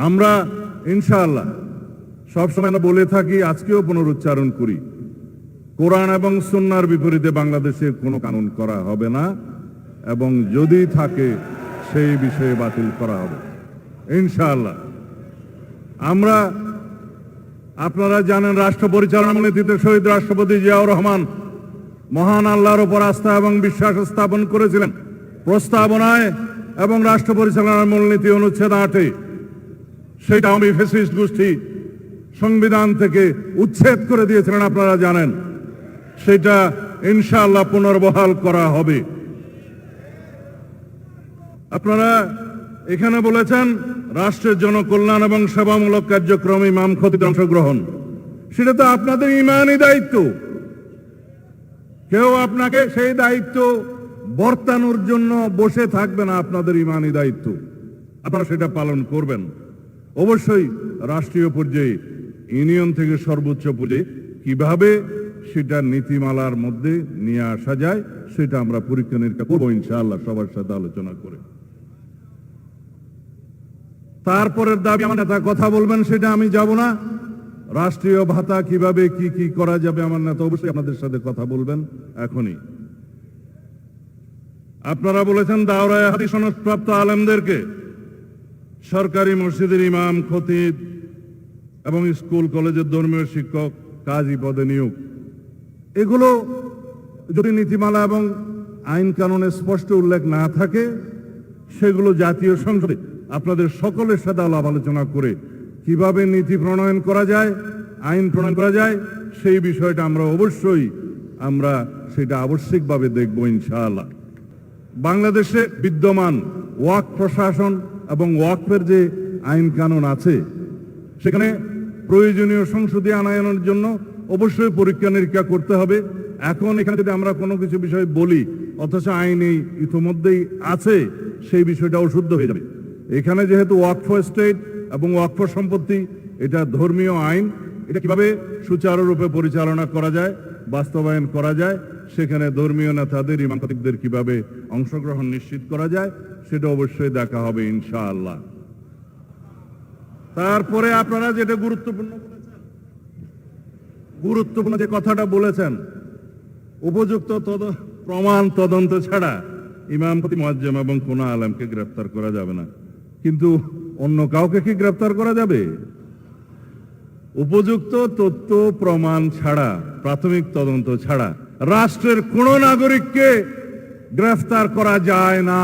আমরা ইনশাআল্লাহ সবসময় বলে থাকি, আজকেও পুনরুচ্চারণ করি, কোরআন এবং সুন্নাহর বিপরীতে বাংলাদেশে কোনো কানুন করা হবে না, এবং যদি থাকে সেই বিষয়ে বাতিল করা হবে ইনশাআল্লাহ। আমরা, আপনারা জানেন, রাষ্ট্র পরিচালনা নীতিতে শহীদ রাষ্ট্রপতি জিয়াউর রহমান মহান আল্লাহর উপর আস্থা এবং বিশ্বাস স্থাপন করেছিলেন। প্রস্তাবনায় এবং রাষ্ট্র পরিচালনার মূলনীতি অনুচ্ছেদ 8-এ সেটা আওয়ামী ফ্যাসিস্ট গোষ্ঠী সংবিধান থেকে উচ্ছেদ করে দিয়েছিলেন, আপনারা জানেন। সেটা ইনশাআল্লাহ পুনর্বহাল করা হবে। আপনারা এখানে বলেছেন রাষ্ট্রের জনকল্যাণ এবং সেবামূলক কার্যক্রমে ইমাম খতিব অংশগ্রহণ। সেটা তো আপনাদের ইমানি দায়িত্ব। কেউ আপনাকে সেই দায়িত্ব বর্তানোর জন্য বসে থাকবে না, আপনাদের ইমানি দায়িত্ব, আপনারা সেটা পালন করবেন। অবশ্যই রাষ্ট্রীয় পর্যায়ে, ইউনিয়ন থেকে সর্বোচ্চ পর্যায়ে কিভাবে সেটা নীতিমালার মধ্যে নিয়ে আসা যায় সেটা আমরা পরীক্ষা নিরীক্ষা করবো ইনশাআল্লাহ, সবার সাথে আলোচনা করে। তারপরের দাবি আমার নেতা কথা বলবেন, সেটা আমি যাব না। রাষ্ট্রীয় ভাতা কিভাবে কি কি করা যাবে আমার নেতা অবশ্যই আপনাদের সাথে কথা বলবেন এখনই। আপনারা বলেছেন দাওরায়ে হাদিস সনদপ্রাপ্ত আলেমদেরকে সরকারি মসজিদের ইমাম, খতিব এবং স্কুল কলেজের ধর্মীয় শিক্ষক, কাজী পদে নিয়োগ। এগুলো যদি নীতিমালা এবং আইন কানুনে স্পষ্ট উল্লেখ না থাকে, সেগুলো জাতীয় সংসদে আপনাদের সকলের সাথে আলাপ আলোচনা করে কিভাবে নীতি প্রণয়ন করা যায়, আইন প্রণয়ন করা যায়, সেই বিষয়টা আমরা অবশ্যই সেটা আবশ্যিকভাবে দেখব ইনশাআল্লাহ। বাংলাদেশে বিদ্যমান ওয়াকফ প্রশাসন এবং ওয়াকফের যে আইন কানুন আছে, সেখানে প্রয়োজনীয় সংশোধনী আনয়নের জন্য অবশ্যই পরীক্ষা নিরীক্ষা করতে হবে। এখন এখানে যদি আমরা কোনো কিছু বিষয় বলি অথচ আইনে ইতিমধ্যেই আছে, সেই বিষয়টা অশুদ্ধ হয়ে যাবে। এখানে যেহেতু ওয়াকফ এস্টেট এবং ওয়াকফ সম্পত্তি, এটা ধর্মীয় আইন, এটা কিভাবে সুচারুরূপে পরিচালনা করা যায়, বাস্তবায়ন করা যায়, সেখানে ধর্মীয় নেতাদের, ইমাম খতিবদের কিভাবে অংশগ্রহণ নিশ্চিত করা যায়, সেটা অবশ্যই দেখা হবে ইনশাআল্লাহ। তারপরে আপনারা যেটা গুরুত্বপূর্ণ যে কথাটা বলেছেন, উপযুক্ত প্রমাণ তদন্ত ছাড়া ইমাম, খতিব, মুয়াজ্জিম এবং কোন আলেমকে গ্রেফতার করা যাবে না। কিন্তু অন্য কাউকে কি গ্রেফতার করা যাবে? উপযুক্ত তথ্য প্রমাণ ছাড়া, প্রাথমিক তদন্ত ছাড়া রাষ্ট্রের কোন নাগরিককে গ্রেফতার করা যায় না।